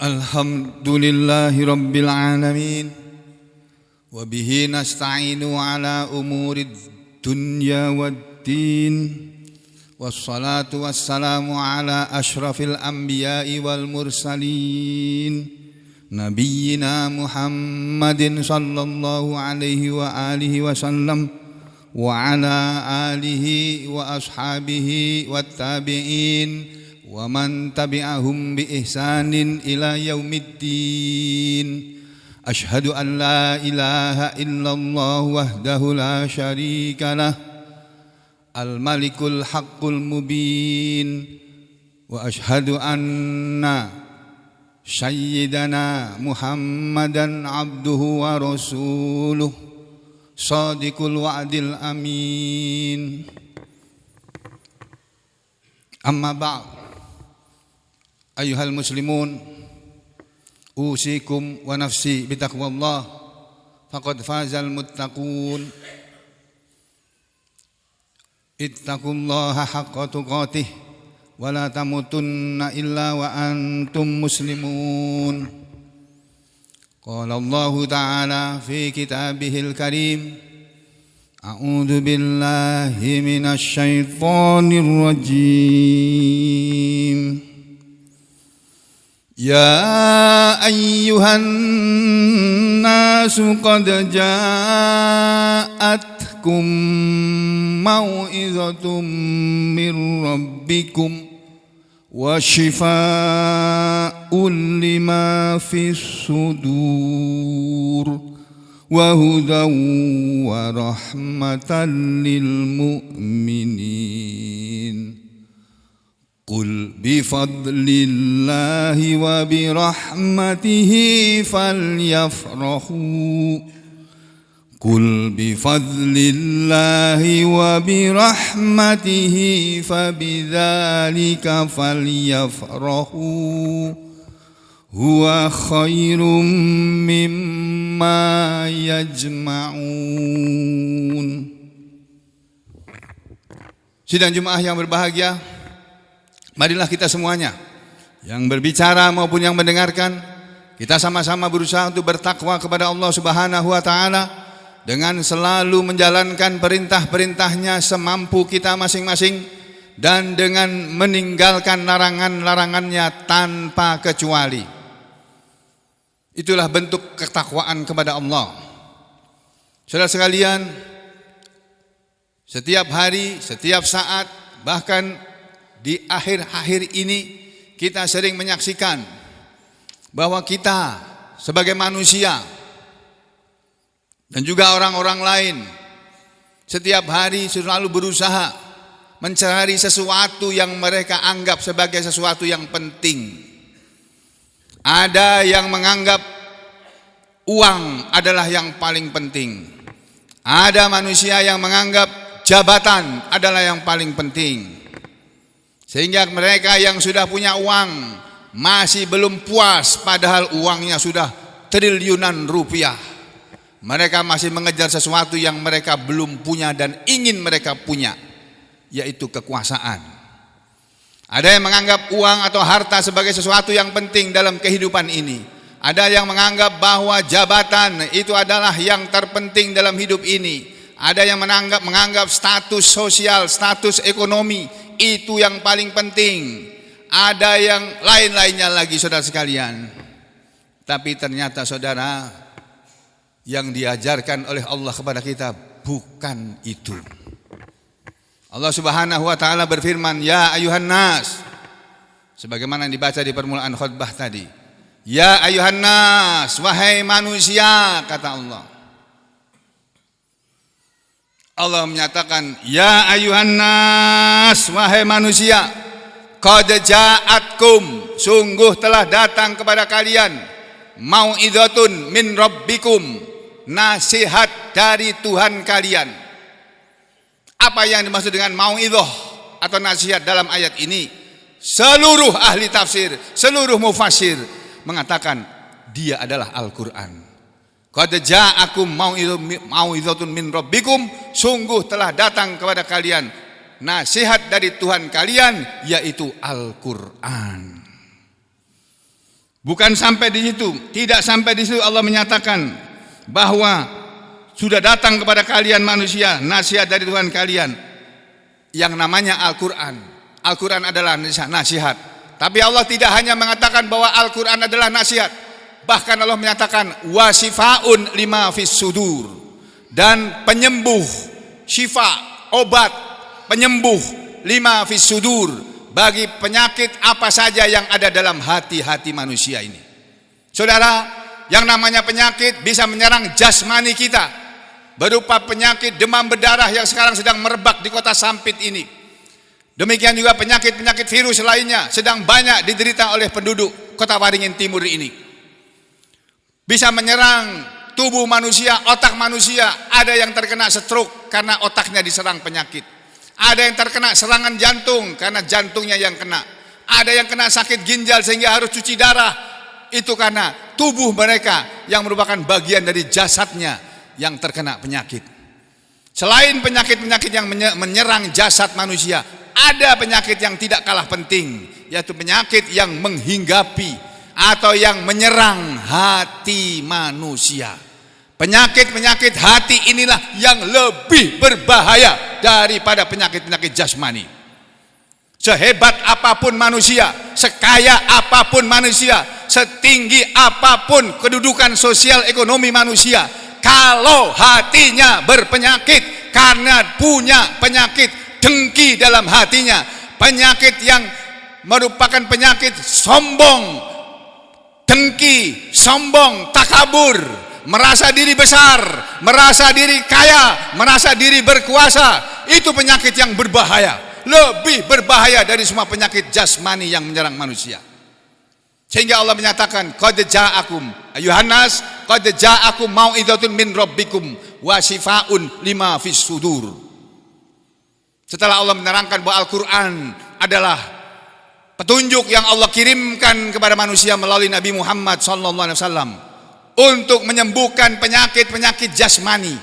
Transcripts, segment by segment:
Alhamdulillahi Rabbil Alamin. Wabihi nasta'inu ala umurid dunya waddin. Wassalatu wassalamu ala ashrafil anbiya'i wal mursalin. Nabiyyina Muhammadin sallallahu alaihi wa alihi wasallam. Wa ala alihi wa ashabihi wa tabi'in. Wa man tabi'ahum bi ihsanin ila yaumiddin. Ashhadu an la ilaha illallah wahdahu la syarika lah, al-malikul haqqul mubin. Wa ashhadu anna sayyidana Muhammadan abduhu wa rasuluh, sadiqul wa'dil amin. Amma ba'd. Ayyuhal muslimun, usikum wa nafsi bitaqwallah, faqad fazal muttaqun. Ittaqullaha haqqa tuqatih wa la tamutunna illa wa antum muslimun. Qala Allahu ta'ala fi kitabihil karim, a'udzu billahi minasy syaithanir rajim. Ya ayyuhan nasu qad ja'atkum mau'izatum min rabbikum wa shifaa'un lima fis sudur wa hudan wa rahmatan lil mu'minin. Qul bifadlillahi wa birahmatihi falyafrahu. Qul bifadlillahi wa birahmatihi fabidzalika falyafrahu. Huwa khairum mimma yajma'un. Sidang jemaah yang berbahagia, marilah kita semuanya, yang berbicara maupun yang mendengarkan, kita sama-sama berusaha untuk bertakwa kepada Allah Subhanahu wa Ta'ala dengan selalu menjalankan perintah-perintahnya semampu kita masing-masing dan dengan meninggalkan larangan-larangannya tanpa kecuali. Itulah bentuk ketakwaan kepada Allah. Saudara sekalian, setiap hari, setiap saat, bahkan di akhir-akhir ini kita sering menyaksikan bahwa kita sebagai manusia dan juga orang-orang lain setiap hari selalu berusaha mencari sesuatu yang mereka anggap sebagai sesuatu yang penting. Ada yang menganggap uang adalah yang paling penting. Ada manusia yang menganggap jabatan adalah yang paling penting. Sehingga mereka yang sudah punya uang masih belum puas, padahal uangnya sudah triliunan rupiah. Mereka masih mengejar sesuatu yang mereka belum punya dan ingin mereka punya, yaitu kekuasaan. Ada yang menganggap uang atau harta sebagai sesuatu yang penting dalam kehidupan ini. Ada yang menganggap bahwa jabatan itu adalah yang terpenting dalam hidup ini. Ada yang menganggap status sosial, status ekonomi itu yang paling penting. Ada yang lain-lainnya lagi, saudara sekalian. Tapi ternyata saudara, yang diajarkan oleh Allah kepada kita bukan itu. Allah Subhanahu wa Ta'ala berfirman, ya ayuhan nas, sebagaimana yang dibaca di permulaan khutbah tadi. Ya ayuhan nas, wahai manusia, kata Allah. Allah menyatakan, ya ayuhan nas, wahai manusia, qad ja'atkum, sungguh telah datang kepada kalian, mau'izatun min rabbikum, nasihat dari Tuhan kalian. Apa yang dimaksud dengan mau'izah atau nasihat dalam ayat ini? Seluruh ahli tafsir, seluruh mufassir mengatakan dia adalah Al-Quran. Qad ja'akum mau'izatun min rabbikum, sungguh telah datang kepada kalian nasihat dari Tuhan kalian, yaitu Al-Quran. Bukan sampai di situ, tidak sampai di situ Allah menyatakan bahwa sudah datang kepada kalian manusia nasihat dari Tuhan kalian yang namanya Al-Quran. Al-Quran adalah nasihat. Tapi Allah tidak hanya mengatakan bahwa Al-Quran adalah nasihat, bahkan Allah menyatakan wasifaun lima fis sudur, dan penyembuh, syifa, obat, penyembuh lima fis sudur, bagi penyakit apa saja yang ada dalam hati-hati manusia ini. Saudara, yang namanya penyakit bisa menyerang jasmani kita, berupa penyakit demam berdarah yang sekarang sedang merebak di kota Sampit ini. Demikian juga penyakit-penyakit virus lainnya sedang banyak diderita oleh penduduk kota Waringin Timur ini. Bisa menyerang tubuh manusia, otak manusia. Ada yang terkena stroke karena otaknya diserang penyakit. Ada yang terkena serangan jantung karena jantungnya yang kena. Ada yang kena sakit ginjal sehingga harus cuci darah. Itu karena tubuh mereka yang merupakan bagian dari jasadnya yang terkena penyakit. Selain penyakit-penyakit yang menyerang jasad manusia, ada penyakit yang tidak kalah penting, yaitu penyakit yang menghinggapi atau yang menyerang hati manusia. Penyakit-penyakit hati inilah yang lebih berbahaya daripada penyakit-penyakit jasmani. Sehebat apapun manusia, sekaya apapun manusia, setinggi apapun kedudukan sosial ekonomi manusia, kalau hatinya berpenyakit karena punya penyakit dengki dalam hatinya, penyakit yang merupakan penyakit sombong, dengki, sombong, takabur, merasa diri besar, merasa diri kaya, merasa diri berkuasa, itu penyakit yang berbahaya, lebih berbahaya dari semua penyakit jasmani yang menyerang manusia. Sehingga Allah menyatakan, qad ja'akum ayuhan nas, qad ja'akum mau'izatun min rabbikum wa shifaa'un lima fis sudur. Setelah Allah menerangkan bahwa Al-Quran adalah petunjuk yang Allah kirimkan kepada manusia melalui Nabi Muhammad SAW untuk menyembuhkan penyakit-penyakit jasmani.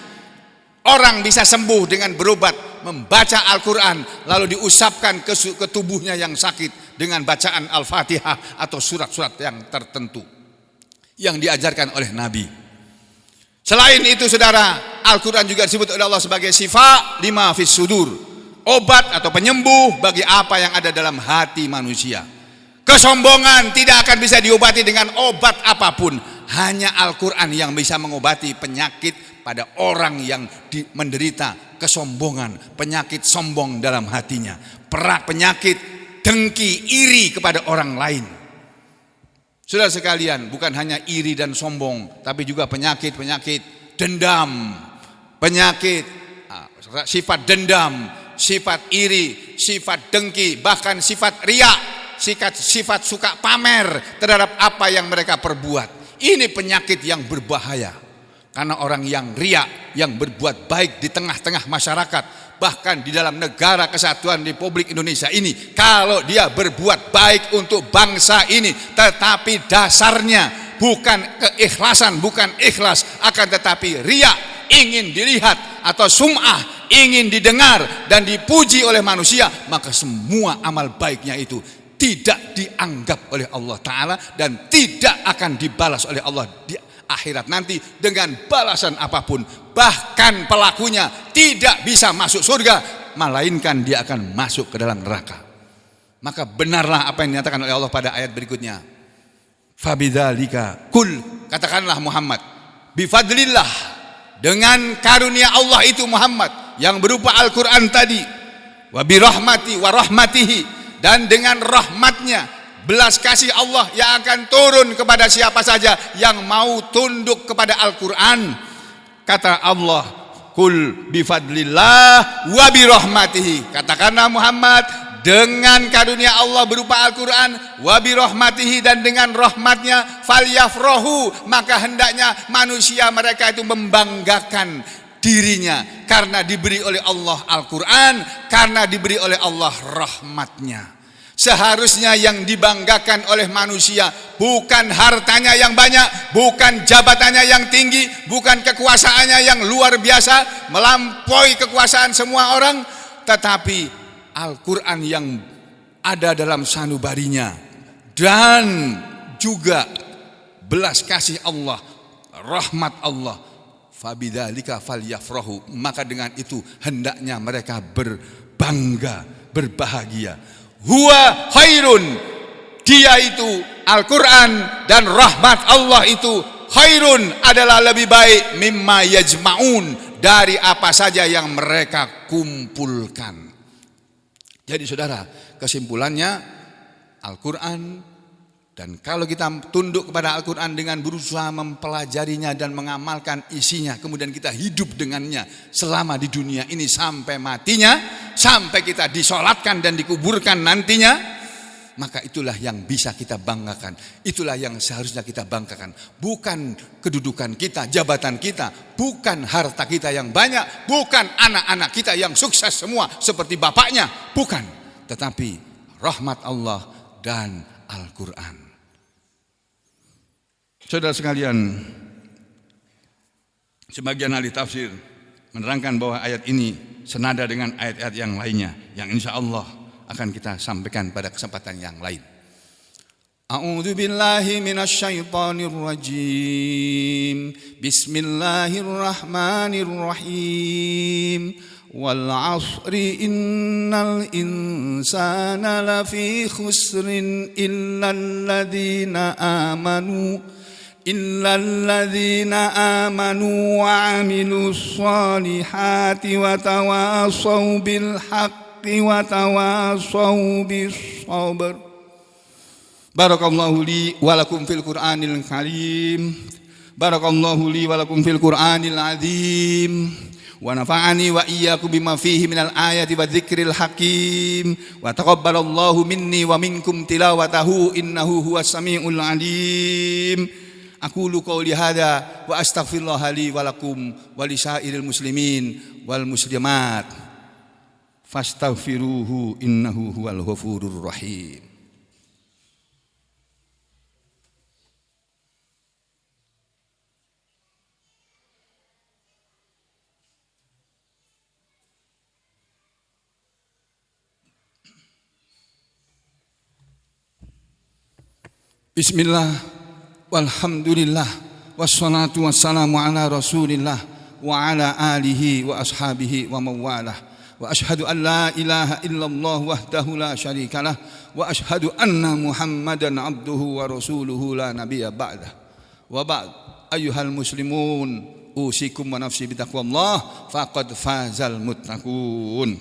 Orang bisa sembuh dengan berobat, membaca Al-Quran, lalu diusapkan ke tubuhnya yang sakit dengan bacaan Al-Fatihah atau surat-surat yang tertentu yang diajarkan oleh Nabi. Selain itu saudara, Al-Quran juga disebut oleh Allah sebagai syifa lima fis sudur, obat atau penyembuh bagi apa yang ada dalam hati manusia. Kesombongan tidak akan bisa diobati dengan obat apapun. Hanya Al-Quran yang bisa mengobati penyakit pada orang yang menderita kesombongan, penyakit sombong dalam hatinya, penyakit dengki, iri kepada orang lain. Saudara sekalian, bukan hanya iri dan sombong, tapi juga penyakit-penyakit dendam, penyakit sifat dendam, sifat iri, sifat dengki, bahkan sifat riya, sifat suka pamer terhadap apa yang mereka perbuat. Ini penyakit yang berbahaya. Karena orang yang riya, yang berbuat baik di tengah-tengah masyarakat, bahkan di dalam negara kesatuan Republik Indonesia ini, kalau dia berbuat baik untuk bangsa ini, tetapi dasarnya bukan keikhlasan, bukan ikhlas, akan tetapi riya, ingin dilihat, atau sum'ah, ingin didengar dan dipuji oleh manusia, maka semua amal baiknya itu tidak dianggap oleh Allah Ta'ala dan tidak akan dibalas oleh Allah di akhirat nanti dengan balasan apapun. Bahkan pelakunya tidak bisa masuk surga, melainkan dia akan masuk ke dalam neraka. Maka benarlah apa yang dinyatakan oleh Allah pada ayat berikutnya. Fabidzalika kul, katakanlah Muhammad, bifadlillah, dengan karunia Allah itu Muhammad yang berupa Al-Quran tadi, wa birahmati wa rahmatihi, dan dengan rahmatnya, belas kasih Allah yang akan turun kepada siapa saja yang mau tunduk kepada Al-Quran. Kata Allah, kul bifadlillah wa birahmatihi, katakanlah Muhammad, dengan karunia Allah berupa Al-Quran, wa birahmatihi, dan dengan rahmatnya, falyafrahu, maka hendaknya manusia mereka itu membanggakan dirinya karena diberi oleh Allah Al-Quran, karena diberi oleh Allah rahmatnya. Seharusnya yang dibanggakan oleh manusia bukan hartanya yang banyak, bukan jabatannya yang tinggi, bukan kekuasaannya yang luar biasa melampaui kekuasaan semua orang, tetapi Al-Quran yang ada dalam sanubarinya dan juga belas kasih Allah, rahmat Allah. Fabidzalika falyafrahu, maka dengan itu hendaknya mereka berbangga, berbahagia. Huwa khairun, dia itu Al-Quran dan rahmat Allah itu khairun, adalah lebih baik, mimma yajma'un, dari apa saja yang mereka kumpulkan. Jadi saudara, kesimpulannya Al-Quran, dan kalau kita tunduk kepada Al-Quran dengan berusaha mempelajarinya dan mengamalkan isinya, kemudian kita hidup dengannya selama di dunia ini sampai matinya, sampai kita disolatkan dan dikuburkan nantinya, maka itulah yang bisa kita banggakan. Itulah yang seharusnya kita banggakan. Bukan kedudukan kita, jabatan kita, bukan harta kita yang banyak, bukan anak-anak kita yang sukses semua seperti bapaknya, bukan. Tetapi rahmat Allah dan Al-Quran. Saudara sekalian, sebagian ahli tafsir menerangkan bahwa ayat ini senada dengan ayat-ayat yang lainnya, yang insya Allah akan kita sampaikan pada kesempatan yang lain. A'udzu billahi minasyaitonir rajim. Bismillahirrahmanirrahim. Wal 'ashri innal insana lafi khusrin illal ladzina amanu wa 'amilus solihati wa tawasaw bil haqqi wa tawasaw bis sabr. Barakallahu li wa lakum fil Qur'anil karim. Barakallahu li wa lakum fil Qur'anil azim. Wa nafa'ani wa iyyakum bima fihi minal ayati wa dzikril hakim. Wa taqabbalallahu minni wa minkum tilawatahu innahu huwas samiul alim. Aqulu qouli hadza wa astaghfirullah li wa lakum wa lisairil muslimin wal muslimat fastaghfiruhu innahu huwal ghafurur rahim. Bismillah, walhamdulillah, wassalatu wassalamu ala rasulillah wa ala alihi wa ashabihi wa mawalah. Wa ashhadu an la ilaha illallah wahdahu la syarikalah. Wa ashhadu anna Muhammadan abduhu wa rasuluhu la nabiyya ba'dah. Wa ba'd, ayyuhal muslimun, usikum wa nafsi bitaqwallah faqad fazal muttaqun.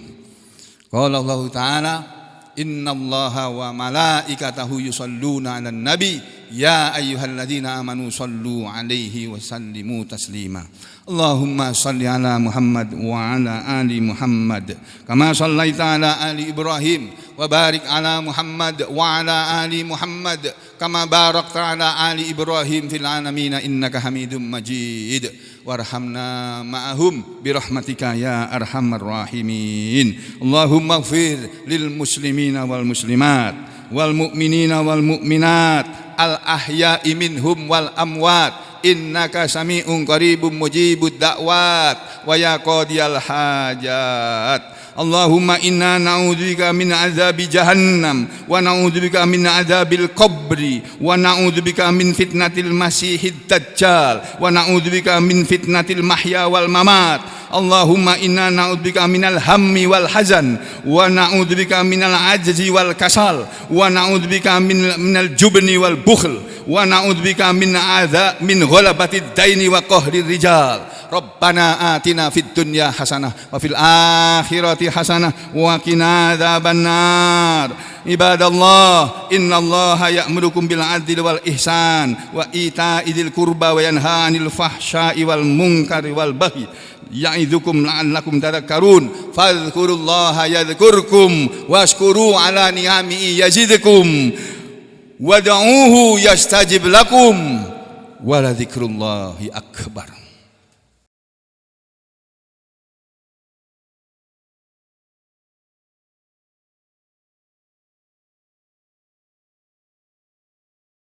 Qala Allah Ta'ala, Inna Allaha wa malaikatahu yusalluna 'alan nabi ya ayyuhalladzina amanu sallu 'alaihi wa sallimu taslima. Allahumma salli ala Muhammad wa ala ali Muhammad kama sallaita ala ali Ibrahim wa barik ala Muhammad wa ala ali Muhammad kama barakta ala ali Ibrahim fil alamin innaka Hamidum Majid. Warhamna ma'ahum birahmatika ya arhamar rahimin. Allahumma ighfir lil muslimina wal muslimat wal mu'minina wal mu'minat al ahya'i minhum wal amwat innaka sami'un qaribun mujibud da'wat wa ya qadiyal hajat. Allahumma inna na'udzubika min azabi jahannam wa na'udzubika min azabil qabri wa na'udzubika min fitnatil masiihid dajjal wa na'udzubika min fitnatil mahya wal mamat. Allahumma inna na'udzubika minal hammi wal hazan wa na'udzubika minal ajzi wal kasal wa na'udzubika minal jubni wal bukhl wa na'udzubika min ghalabatid daini wa qahrir rijal. Rabbana atina fid dunya hasanah wa fil akhirati hasanah wa qina adzabannar. Ibadallah, innallaha ya'murukum bil 'adli wal ihsan wa ita'i dzil qurba wa yanha 'anil fahsya'i wal munkari wal baghi ya'idzukum la'allakum tadhakkarun. Fadhkurullaha yadhkurkum washkuru 'ala ni'amihi yazidkum wad'uuhu yastajib lakum wa la dzikrullahi akbar.